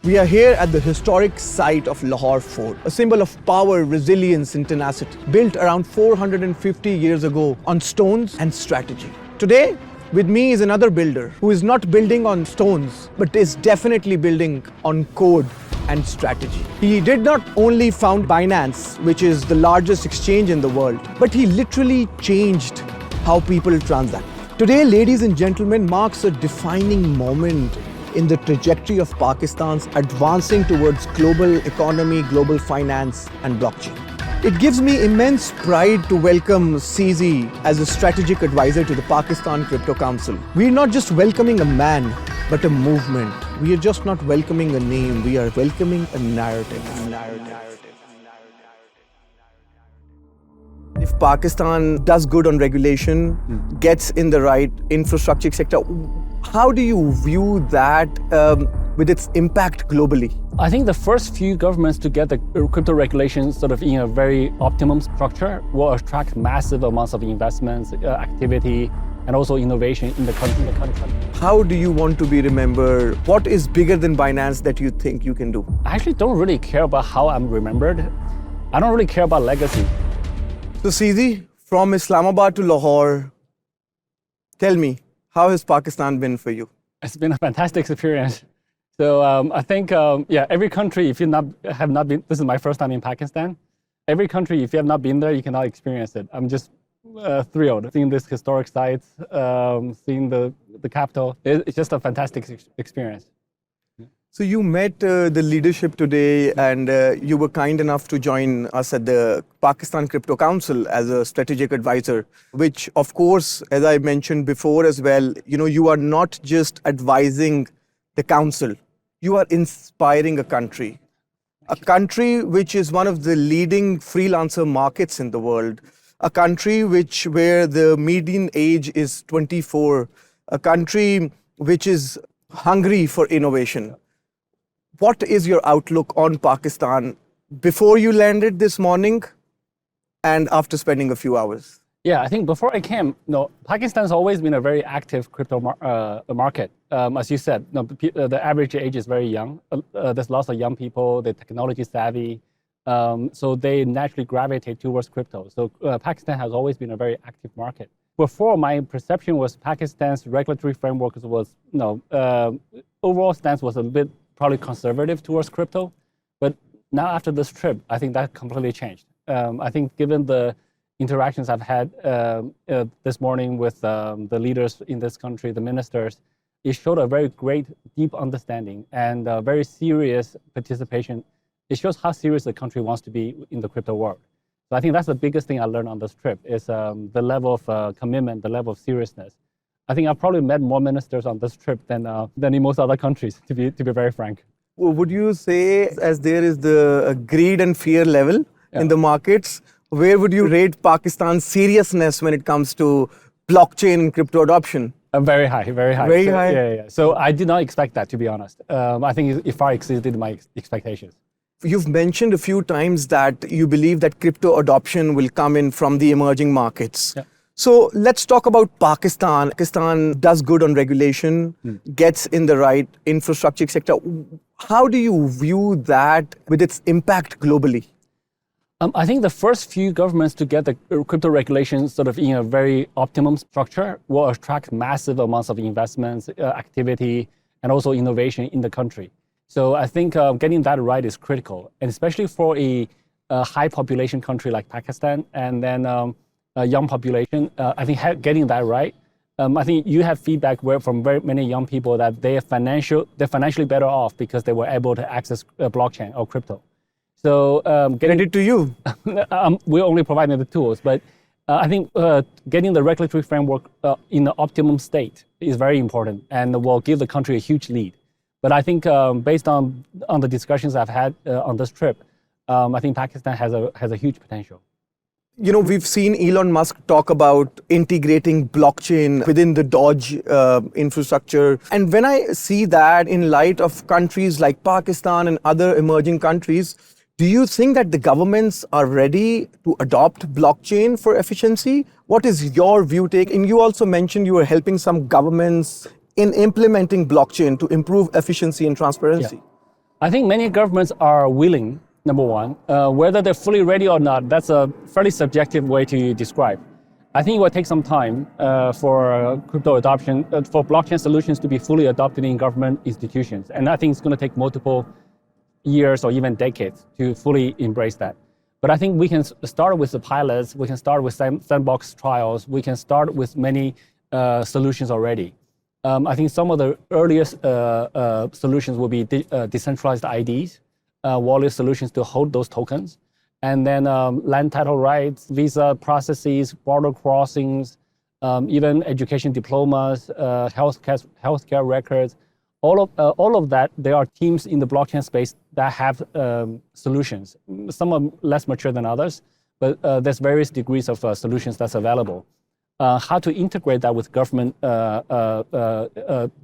We are here at the historic site of Lahore Fort, a symbol of power, resilience and tenacity, built around 450 years ago on stones and strategy. Today, with me is another builder who is not building on stones, but is definitely building on code and strategy. He did not only found Binance, which is the largest exchange in the world, but he literally changed how people transact. Today, ladies and gentlemen, marks a defining moment in the trajectory of Pakistan's advancing towards global economy, global finance and blockchain. It gives me immense pride to welcome CZ as a strategic advisor to the Pakistan Crypto Council. We're not just welcoming a man, but a movement. We are just not welcoming a name, we are welcoming a narrative. If Pakistan does good on regulation, gets in the right infrastructure sector, how do you view that with its impact globally? I think the first few governments to get the crypto regulations sort of in a very optimum structure will attract massive amounts of investments, activity, and also innovation in the country. How do you want to be remembered? What is bigger than Binance that you think you can do? I actually don't really care about how I'm remembered. I don't really care about legacy. So CZ, from Islamabad to Lahore, tell me, how has Pakistan been for you? It's been a fantastic experience. So I think, every country, if you have not been, this is my first time in Pakistan. Every country, if you have not been there, you cannot experience it. I'm just thrilled seeing these historic sites, seeing the capital. It's just a fantastic experience. So you met the leadership today and you were kind enough to join us at the Pakistan Crypto Council as a strategic advisor, which of course, as I mentioned before as well, you are not just advising the council, you are inspiring a country which is one of the leading freelancer markets in the world, a country where the median age is 24, a country which is hungry for innovation. What is your outlook on Pakistan before you landed this morning and after spending a few hours? Yeah, I think before I came, Pakistan's always been a very active crypto market. As you said, the average age is very young. There's lots of young people, they're technology savvy, so they naturally gravitate towards crypto. So Pakistan has always been a very active market. Before, my perception was Pakistan's regulatory framework was, overall stance was a bit probably conservative towards crypto. But now after this trip, I think that completely changed. I think given the interactions I've had this morning with the leaders in this country, the ministers, it showed a very great, deep understanding and very serious participation. It shows how serious the country wants to be in the crypto world. So I think that's the biggest thing I learned on this trip is the level of commitment, the level of seriousness. I think I've probably met more ministers on this trip than in most other countries, to be very frank. Well, would you say, as there is the greed and fear level in the markets, where would you rate Pakistan's seriousness when it comes to blockchain and crypto adoption? Very high, very high. Very so, high? Yeah. So I did not expect that, to be honest. I think it far exceeded my expectations. You've mentioned a few times that you believe that crypto adoption will come in from the emerging markets. Yeah. So let's talk about Pakistan. Pakistan does good on regulation, gets in the right infrastructure sector. How do you view that with its impact globally? I think the first few governments to get the crypto regulations sort of in a very optimum structure will attract massive amounts of investments, activity, and also innovation in the country. So I think getting that right is critical, and especially for a high population country like Pakistan, and then a young population. I think getting that right. I think you have feedback from very many young people that they're financially better off because they were able to access blockchain or crypto. So credit to you. We're only providing the tools, but I think getting the regulatory framework in the optimum state is very important and will give the country a huge lead. But I think based on the discussions I've had on this trip, I think Pakistan has a huge potential. We've seen Elon Musk talk about integrating blockchain within the Doge infrastructure. And when I see that in light of countries like Pakistan and other emerging countries, do you think that the governments are ready to adopt blockchain for efficiency? What is your view take? And you also mentioned you were helping some governments in implementing blockchain to improve efficiency and transparency. I think many governments are willing, number one. Whether they're fully ready or not, that's a fairly subjective way to describe. I think it will take some time for crypto adoption, for blockchain solutions to be fully adopted in government institutions. And I think it's going to take multiple years or even decades to fully embrace that. But I think we can start with the pilots, we can start with sandbox trials, we can start with many solutions already. I think some of the earliest solutions will be decentralized IDs, wallet solutions to hold those tokens, and then land title rights, visa processes, border crossings, even education diplomas, healthcare records. All of that, there are teams in the blockchain space that have solutions. Some are less mature than others, but there's various degrees of solutions that's available. How to integrate that with government,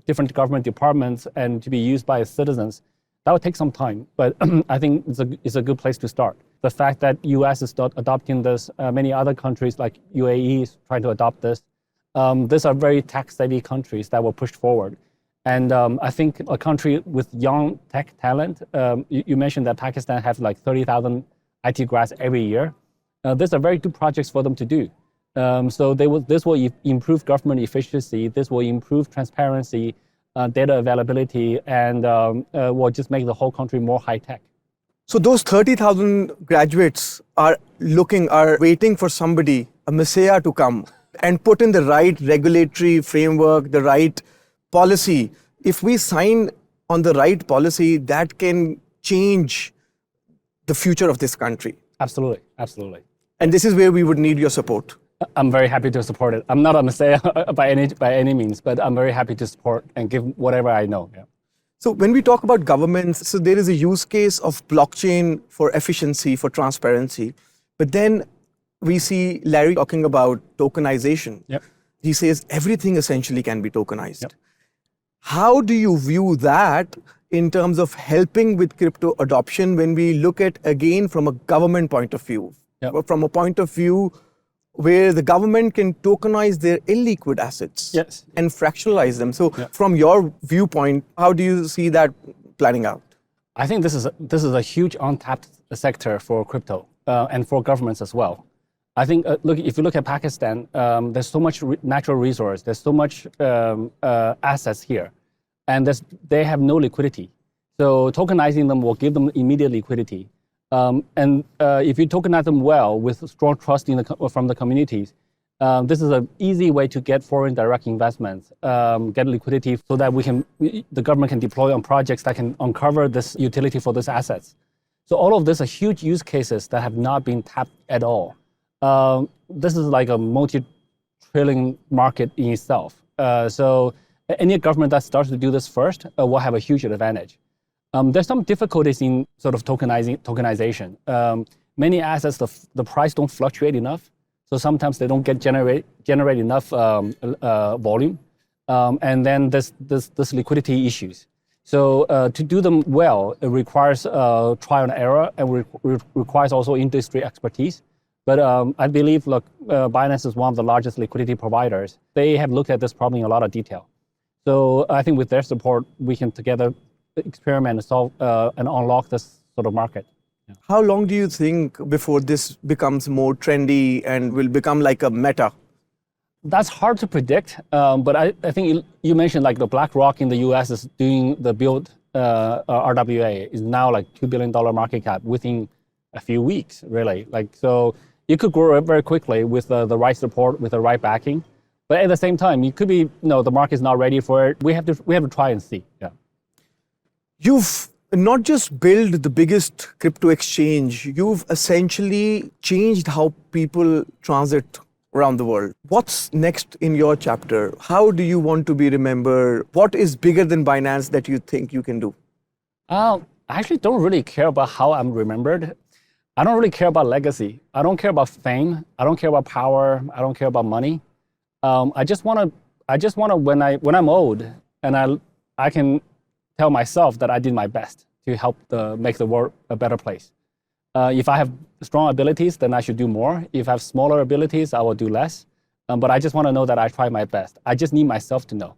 different government departments and to be used by citizens, that would take some time, but I think it's a good place to start. The fact that US is adopting this, many other countries like UAE is trying to adopt this. These are very tech-savvy countries that will push forward. And I think a country with young tech talent, you mentioned that Pakistan has like 30,000 IT grads every year. These are very good projects for them to do. So this will improve government efficiency, this will improve transparency, data availability, and will just make the whole country more high-tech. So those 30,000 graduates are waiting for somebody, a messiah to come and put in the right regulatory framework, the right policy. If we sign on the right policy, that can change the future of this country. Absolutely, absolutely. And this is where we would need your support. I'm very happy to support it. I'm not a messiah by any means, but I'm very happy to support and give whatever I know. Yeah. So when we talk about governments, so there is a use case of blockchain for efficiency, for transparency. But then we see Larry talking about tokenization. Yep. He says everything essentially can be tokenized. Yep. How do you view that in terms of helping with crypto adoption when we look at, again, from a government point of view, Yep. from a point of view where the government can tokenize their illiquid assets Yes. and fractionalize them. So Yeah. from your viewpoint, how do you see that planning out? I think this is a huge untapped sector for crypto and for governments as well. I think if you look at Pakistan, there's so much natural resource, there's so much assets here, and they have no liquidity. So tokenizing them will give them immediate liquidity. And if you tokenize them well with strong trust from the communities, this is an easy way to get foreign direct investments, get liquidity so that the government can deploy on projects that can uncover this utility for these assets. So all of this are huge use cases that have not been tapped at all. This is like a multi-trillion market in itself. So any government that starts to do this first will have a huge advantage. There's some difficulties in sort of tokenization. Many assets, the price don't fluctuate enough, so sometimes they don't generate enough volume, and then there's liquidity issues. So to do them well, it requires trial and error, and requires also industry expertise. But I believe, look, Binance is one of the largest liquidity providers. They have looked at this problem in a lot of detail. So I think with their support, we can together experiment and solve and unlock this sort of market. Yeah. How long do you think before this becomes more trendy and will become like a meta? That's hard to predict, but I think you mentioned like the BlackRock in the US is doing the build RWA is now like $2 billion market cap within a few weeks, really. So it could grow very quickly with the right support, with the right backing. But at the same time, it could be, the market is not ready for it. We have to try and see. Yeah. You've not just built the biggest crypto exchange, you've essentially changed how people transit around the world. What's next in your chapter? How do you want to be remembered? What is bigger than Binance that you think you can do? I actually don't really care about how I'm remembered. I don't really care about legacy. I don't care about fame. I don't care about power. I don't care about money. I just want to when I'm old and I can tell myself that I did my best to help make the world a better place. If I have strong abilities, then I should do more. If I have smaller abilities, I will do less. But I just want to know that I tried my best. I just need myself to know.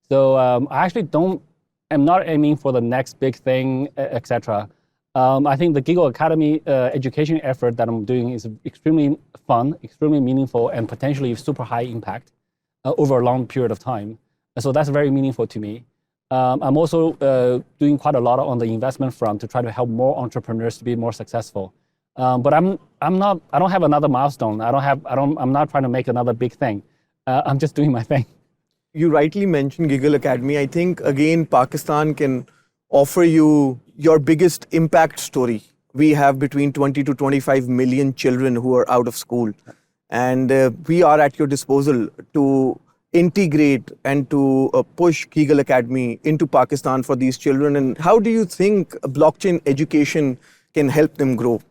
So I actually don't am not aiming for the next big thing, etc. I think the Giggle Academy education effort that I'm doing is extremely fun, extremely meaningful, and potentially super high impact over a long period of time. So that's very meaningful to me. I'm also doing quite a lot on the investment front to try to help more entrepreneurs to be more successful. But I don't have another milestone. I'm not trying to make another big thing. I'm just doing my thing. You rightly mentioned Giggle Academy. I think, again, Pakistan can offer you your biggest impact story. We have between 20 to 25 million children who are out of school. And we are at your disposal to integrate and to push Giggle Academy into Pakistan for these children. And how do you think blockchain education can help them grow?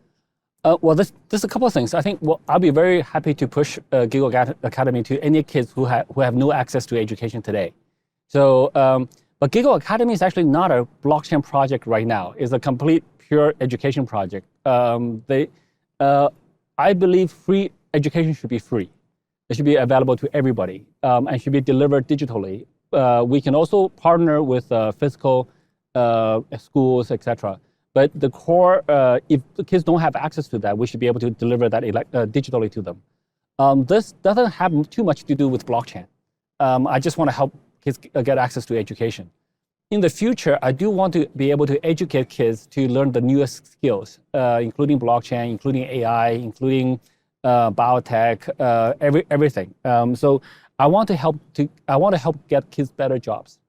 Well, there's a couple of things. I think I'll be very happy to push Giggle Academy to any kids who have no access to education today. So, but Giggle Academy is actually not a blockchain project right now. It's a complete pure education project. I believe free education should be free. It should be available to everybody and should be delivered digitally. We can also partner with physical schools, etc. But the core, if the kids don't have access to that, we should be able to deliver that digitally to them. This doesn't have too much to do with blockchain. I just want to help kids get access to education. In the future, I do want to be able to educate kids to learn the newest skills, including blockchain, including AI, including biotech, everything. So I want to help get kids better jobs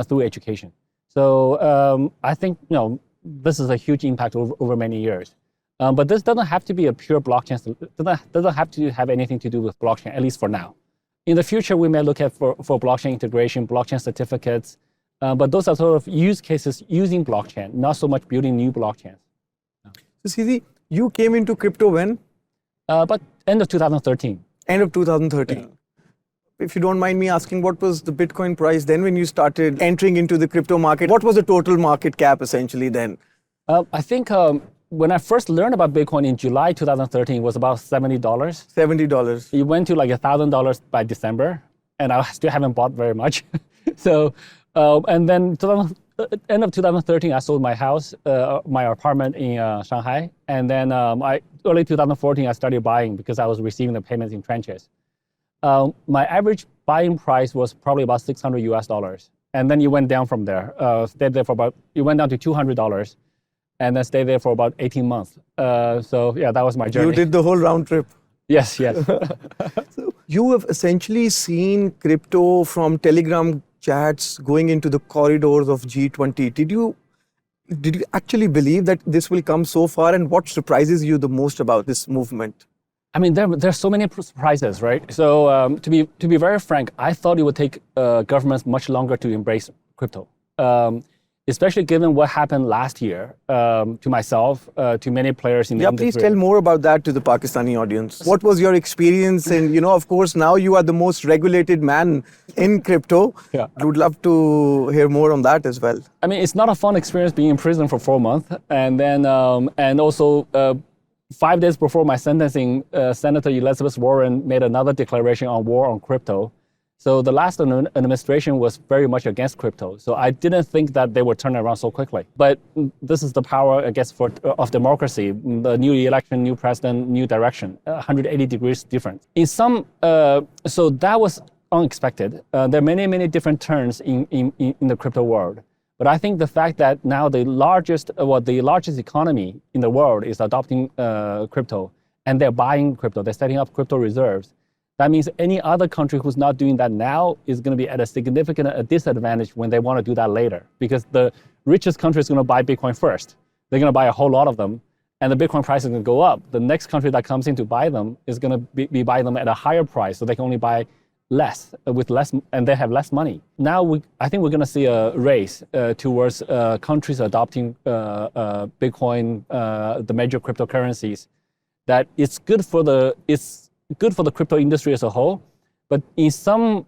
through education. So I think this is a huge impact over many years. But this doesn't have to be a pure blockchain. Doesn't have to have anything to do with blockchain, at least for now. In the future, we may look at for blockchain integration, blockchain certificates, but those are sort of use cases using blockchain, not so much building new blockchains. So CZ, you came into crypto when? But end of 2013. End of 2013. Yeah. If you don't mind me asking, what was the Bitcoin price then when you started entering into the crypto market? What was the total market cap essentially then? I think when I first learned about Bitcoin in July 2013, it was about $70. $70. It went to like $1,000 by December, and I still haven't bought very much. So, and then end of 2013, I sold my house, my apartment in Shanghai. And then early 2014, I started buying because I was receiving the payments in tranches. My average buying price was probably about $600 US. And then it went down from there, stayed there for it went down to $200 and then stayed there for about 18 months. So yeah, that was my journey. You did the whole round trip. Yes. So you have essentially seen crypto from Telegram chats going into the corridors of G20. Did you actually believe that this will come so far, and what surprises you the most about this movement? I mean, there's so many surprises, right? So to be very frank, I thought it would take governments much longer to embrace crypto, especially given what happened last year to myself, to many players in the industry. Please tell more about that to the Pakistani audience. What was your experience? And of course, now you are the most regulated man in crypto. Yeah. I would love to hear more on that as well. I mean, it's not a fun experience being in prison for 4 months, and then and also. 5 days before my sentencing, Senator Elizabeth Warren made another declaration on war on crypto. So the last administration was very much against crypto. So I didn't think that they would turn around so quickly. But this is the power, I guess, of democracy. The new election, new president, new direction, 180 degrees different. In some, so that was unexpected. There are many different turns in the crypto world. But I think the fact that now the largest economy in the world is adopting crypto, and they're buying crypto, they're setting up crypto reserves. That means any other country who's not doing that now is going to be at a significant disadvantage when they want to do that later, because the richest country is going to buy Bitcoin first. They're going to buy a whole lot of them, and the Bitcoin price is going to go up. The next country that comes in to buy them is going to be buying them at a higher price, so they can only buy less, and they have less money. Now I think we're going to see a race towards countries adopting Bitcoin, the major cryptocurrencies. That it's good for the crypto industry as a whole, but with some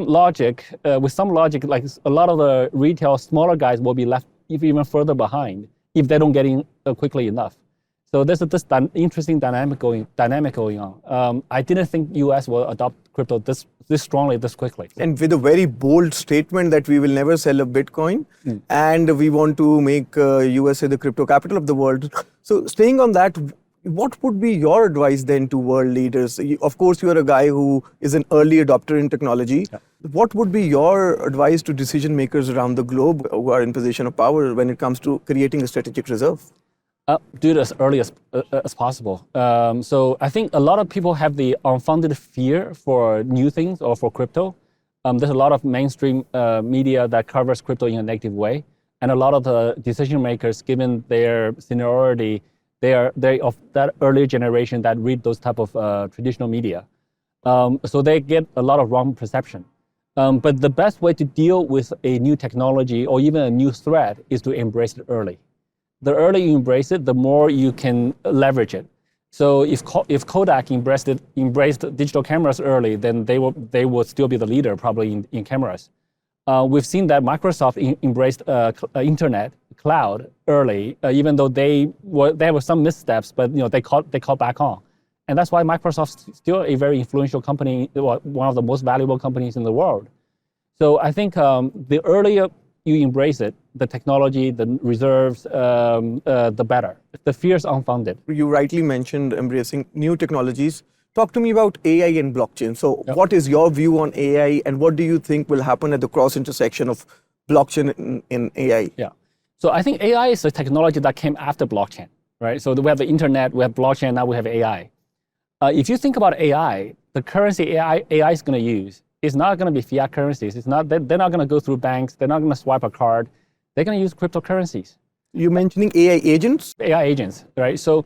logic, like a lot of the retail smaller guys will be left even further behind if they don't get in quickly enough. So there's this interesting dynamic going on. I didn't think US will adopt crypto this strongly, this quickly. And with a very bold statement that we will never sell a Bitcoin, and we want to make USA the crypto capital of the world. So staying on that, what would be your advice then to world leaders? Of course, you are a guy who is an early adopter in technology. Yeah. What would be your advice to decision makers around the globe who are in position of power when it comes to creating a strategic reserve? Do it as early as possible. So I think a lot of people have the unfounded fear for new things or for crypto. There's a lot of mainstream media that covers crypto in a negative way. And a lot of the decision makers, given their seniority, they of that earlier generation that read those type of traditional media. So they get a lot of wrong perception. But the best way to deal with a new technology or even a new threat is to embrace it early. The earlier you embrace it, the more you can leverage it. So if Kodak embraced digital cameras early, then they will still be the leader probably in cameras. We've seen that Microsoft embraced internet cloud early, even though there were some missteps, but they caught back on, and that's why Microsoft's still a very influential company, one of the most valuable companies in the world. So I think the earlier you embrace it, the technology, the reserves, the better. The fear is unfounded. You rightly mentioned embracing new technologies. Talk to me about AI and blockchain. So what is your view on AI, and what do you think will happen at the cross intersection of blockchain and AI? Yeah. So I think AI is a technology that came after blockchain, right? So we have the internet, we have blockchain, now we have AI. If you think about AI, the currency AI is going to use is not going to be fiat currencies. They're not going to go through banks. They're not going to swipe a card. They're going to use cryptocurrencies. You're mentioning AI agents? AI agents, right? So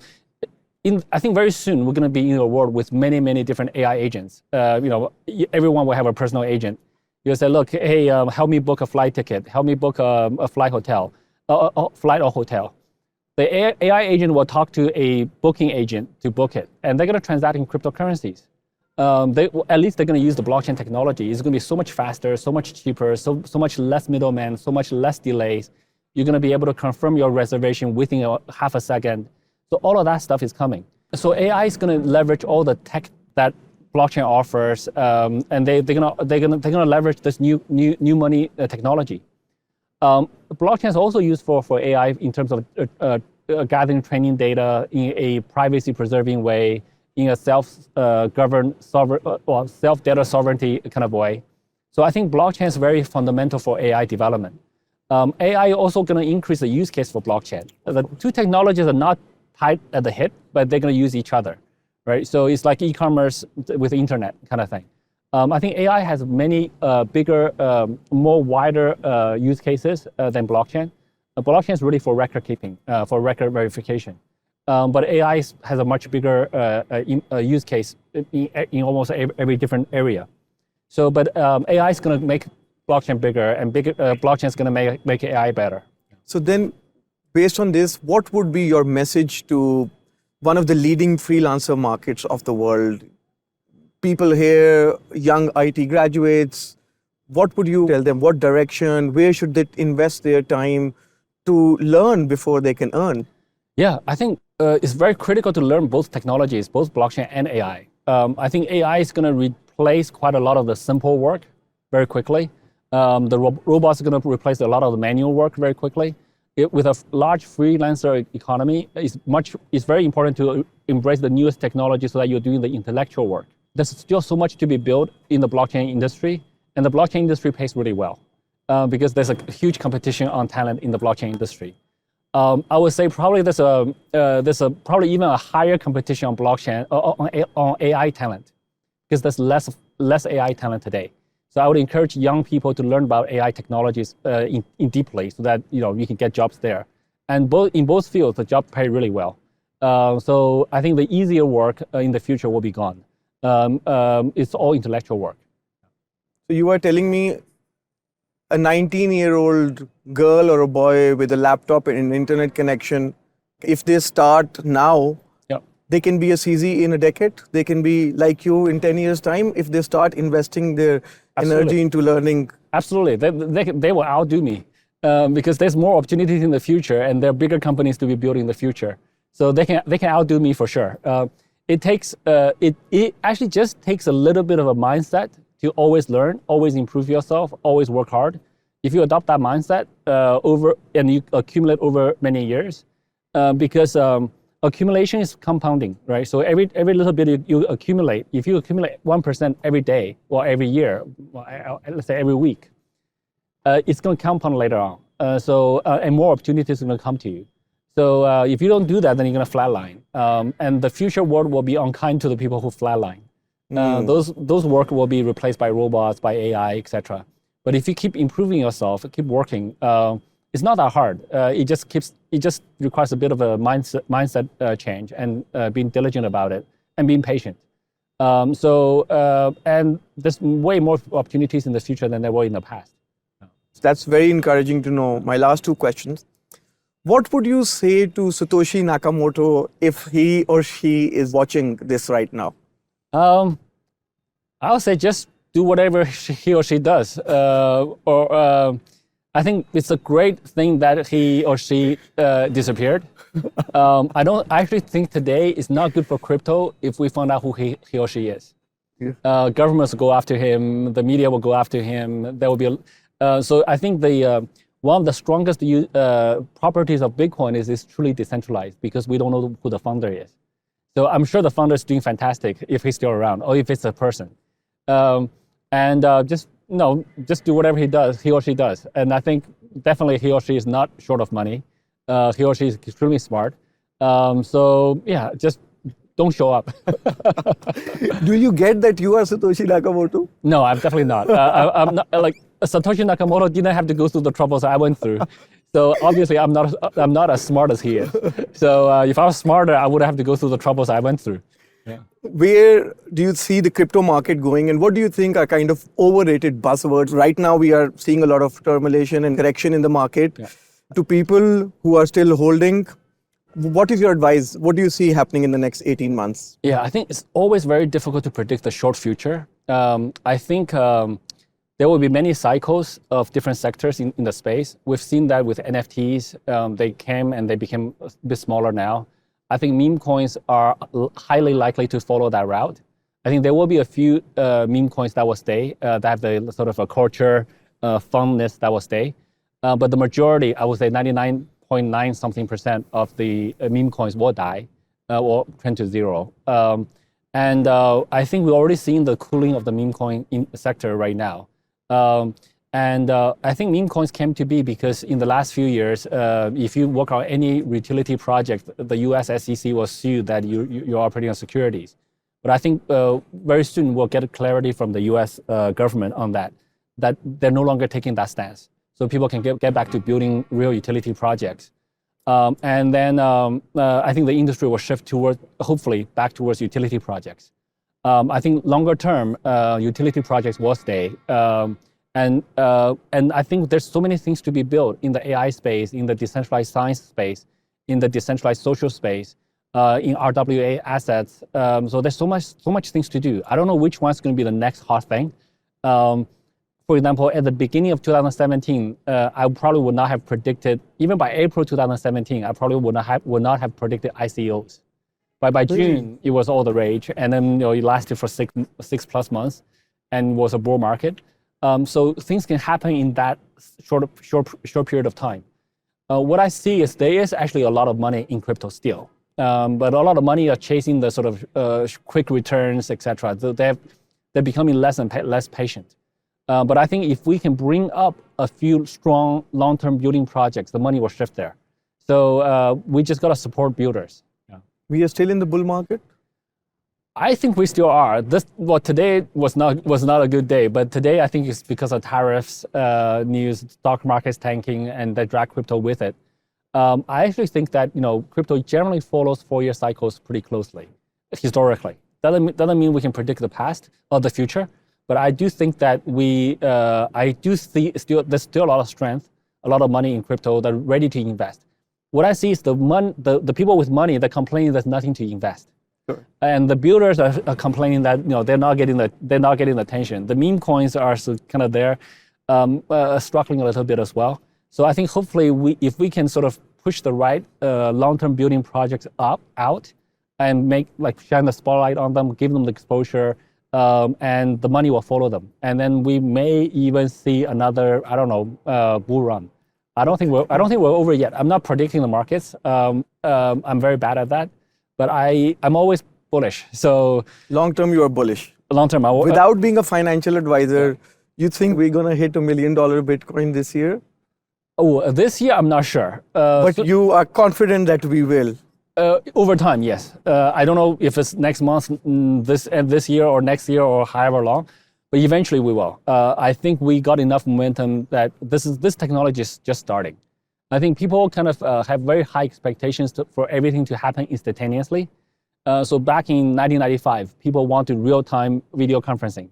I think very soon we're going to be in a world with many, many different AI agents. Everyone will have a personal agent. You'll say, look, hey, help me book a flight ticket. Help me book a flight or hotel. The AI agent will talk to a booking agent to book it, and they're going to transact in cryptocurrencies. At least they're going to use the blockchain technology. It's going to be so much faster, so much cheaper, so much less middlemen, so much less delays. You're going to be able to confirm your reservation within half a second. So all of that stuff is coming. So AI is going to leverage all the tech that blockchain offers, and they're going to leverage this new money technology. Blockchain is also used for AI in terms of gathering training data in a privacy-preserving way, in a self-governed, self-data sovereignty kind of way. So I think blockchain is very fundamental for AI development. AI also going to increase the use case for blockchain. The two technologies are not tied at the hip, but they're going to use each other, right? So it's like e-commerce with the internet kind of thing. I think AI has many bigger, more wider use cases than blockchain. Blockchain is really for record keeping, for record verification. But AI has a much bigger use case in almost every different area. So, but AI is going to make blockchain bigger, and blockchain is going to make AI better. So then, based on this, what would be your message to one of the leading freelancer markets of the world? People here, young IT graduates, what would you tell them? What direction? Where should they invest their time to learn before they can earn? Yeah, I think it's very critical to learn both technologies, both blockchain and AI. I think AI is going to replace quite a lot of the simple work very quickly. The robots are going to replace a lot of the manual work very quickly. With a large freelancer economy, it's very important to embrace the newest technology so that you're doing the intellectual work. There's still so much to be built in the blockchain industry, and the blockchain industry pays really well because there's a huge competition on talent in the blockchain industry. I would say probably there's probably even a higher competition on blockchain on AI talent because there's less AI talent today. So I would encourage young people to learn about AI technologies in deeply so that you can get jobs there. And in both fields, the job pay really well. So I think the easier work in the future will be gone. It's all intellectual work. So you are telling me a 19-year-old girl or a boy with a laptop and an internet connection, if they start now, they can be a CZ in a decade. They can be like you in 10 years' time if they start investing their energy into learning. Absolutely. They will outdo me because there's more opportunities in the future and there are bigger companies to be built in the future. So they can outdo me for sure. It actually just takes a little bit of a mindset to always learn, always improve yourself, always work hard. If you adopt that mindset and you accumulate over many years, because accumulation is compounding, right? So every little bit you accumulate, if you accumulate 1% every day or every year, let's say every week, it's going to compound later on. And more opportunities are going to come to you. So if you don't do that, then you're going to flatline. And the future world will be unkind to the people who flatline. Those work will be replaced by robots, by AI, etc. But if you keep improving yourself, keep working, it's not that hard. It just requires a bit of a mindset change and being diligent about it and being patient. And there's way more opportunities in the future than there were in the past. That's very encouraging to know. My last two questions. What would you say to Satoshi Nakamoto if he or she is watching this right now? I'll say just do whatever he or she does. I think it's a great thing that he or she disappeared. I actually think today is not good for crypto if we find out who he or she is. Yeah. Governments will go after him. The media will go after him. There will be so I think one of the strongest properties of Bitcoin is it's truly decentralized because we don't know who the founder is. So I'm sure the founder is doing fantastic if he's still around or if it's a person. Just do whatever he or she does. And I think definitely he or she is not short of money. He or she is extremely smart. So yeah, just don't show up. Do you get that you are Satoshi Nakamoto? No, I'm definitely not. I'm not like Satoshi Nakamoto didn't have to go through the troubles I went through. So obviously I'm not as smart as he is. So if I was smarter, I would have to go through the troubles I went through. Yeah. Where do you see the crypto market going, and what do you think are kind of overrated buzzwords? Right now, we are seeing a lot of turmoilation and correction in the market. Yeah. To people who are still holding, what is your advice? What do you see happening in the next 18 months? Yeah, I think it's always very difficult to predict the short future. I think there will be many cycles of different sectors in the space. We've seen that with NFTs. They came and they became a bit smaller now. I think meme coins are highly likely to follow that route. I think there will be a few meme coins that will stay, that have the sort of a culture, funness that will stay. But the majority, I would say 99.9 something % of the meme coins will die or trend to zero. I think we're already seeing the cooling of the meme coin sector right now. I think meme coins came to be because in the last few years, if you work on any utility project, the US SEC will sue that you're operating on securities. But I think very soon we'll get clarity from the US government on that they're no longer taking that stance. So people can get back to building real utility projects. I think the industry will shift hopefully back towards utility projects. I think longer term, utility projects will stay. And I think there's so many things to be built in the AI space, in the decentralized science space, in the decentralized social space, in RWA assets. So there's so much things to do. I don't know which one's going to be the next hot thing. For example, at the beginning of 2017, I probably would not have predicted, even by April 2017, I probably would not have predicted ICOs. By June, it was all the rage, and then it lasted for six plus months, and was a bull market. So things can happen in that short period of time. What I see is there is actually a lot of money in crypto still, but a lot of money are chasing the sort of quick returns, etc. So they're becoming less patient. But I think if we can bring up a few strong long-term building projects, the money will shift there. So we just got to support builders. Yeah. We are still in the bull market? I think we still are. Today was not a good day, but today I think it's because of tariffs, news, stock markets tanking, and they drag crypto with it. I actually think that crypto generally follows 4-year cycles pretty closely, historically. Doesn't mean we can predict the past or the future, but I do think that I do see there's still a lot of strength, a lot of money in crypto that are ready to invest. What I see is the people with money that complain there's nothing to invest. Sure. And the builders are complaining that they're not getting the attention. The meme coins are kind of there, struggling a little bit as well. So I think hopefully if we can sort of push the right long-term building projects out, and shine the spotlight on them, give them the exposure, and the money will follow them. And then we may even see another, I don't know, bull run. I don't think we're over yet. I'm not predicting the markets. I'm very bad at that, but I'm always bullish. So long term, you are bullish. Long term, without being a financial advisor, you think we're gonna hit $1 million Bitcoin this year? Oh, this year I'm not sure. But you are confident that we will. Over time, yes. I don't know if it's next month, this year, or next year, or however long, but eventually we will. I think we got enough momentum that this technology is just starting. I think people kind of have very high expectations for everything to happen instantaneously. So back in 1995, people wanted real-time video conferencing.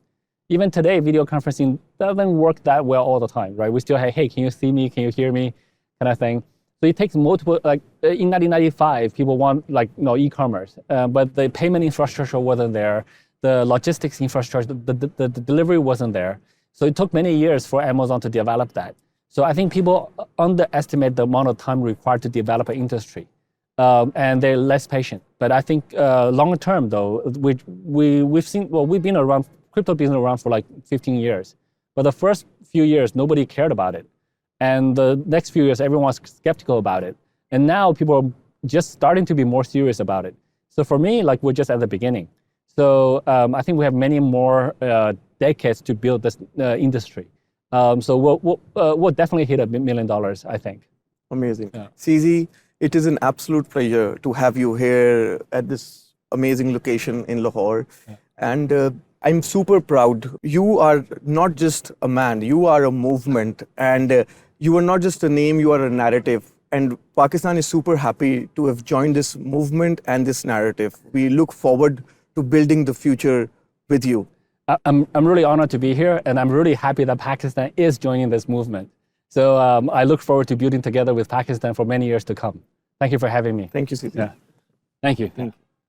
Even today, video conferencing doesn't work that well all the time, right? We still have, hey, can you see me? Can you hear me? Kind of thing. So it takes multiple, in 1995, people want e-commerce, but the payment infrastructure wasn't there. The logistics infrastructure, the delivery wasn't there. So it took many years for Amazon to develop that. So I think people underestimate the amount of time required to develop an industry, and they're less patient. But I think longer term, though, we've seen, we've been around, crypto been around for like 15 years. But the first few years, nobody cared about it. And the next few years, everyone's skeptical about it. And now people are just starting to be more serious about it. So for me, we're just at the beginning. So I think we have many more decades to build this industry. So we'll definitely hit $1 million, I think. Amazing. Yeah. CZ, it is an absolute pleasure to have you here at this amazing location in Lahore. Yeah. And I'm super proud. You are not just a man, you are a movement. And you are not just a name, you are a narrative. And Pakistan is super happy to have joined this movement and this narrative. We look forward to building the future with you. I'm really honored to be here, and I'm really happy that Pakistan is joining this movement. So I look forward to building together with Pakistan for many years to come. Thank you for having me. Thank you, CZ. Yeah. Thank you.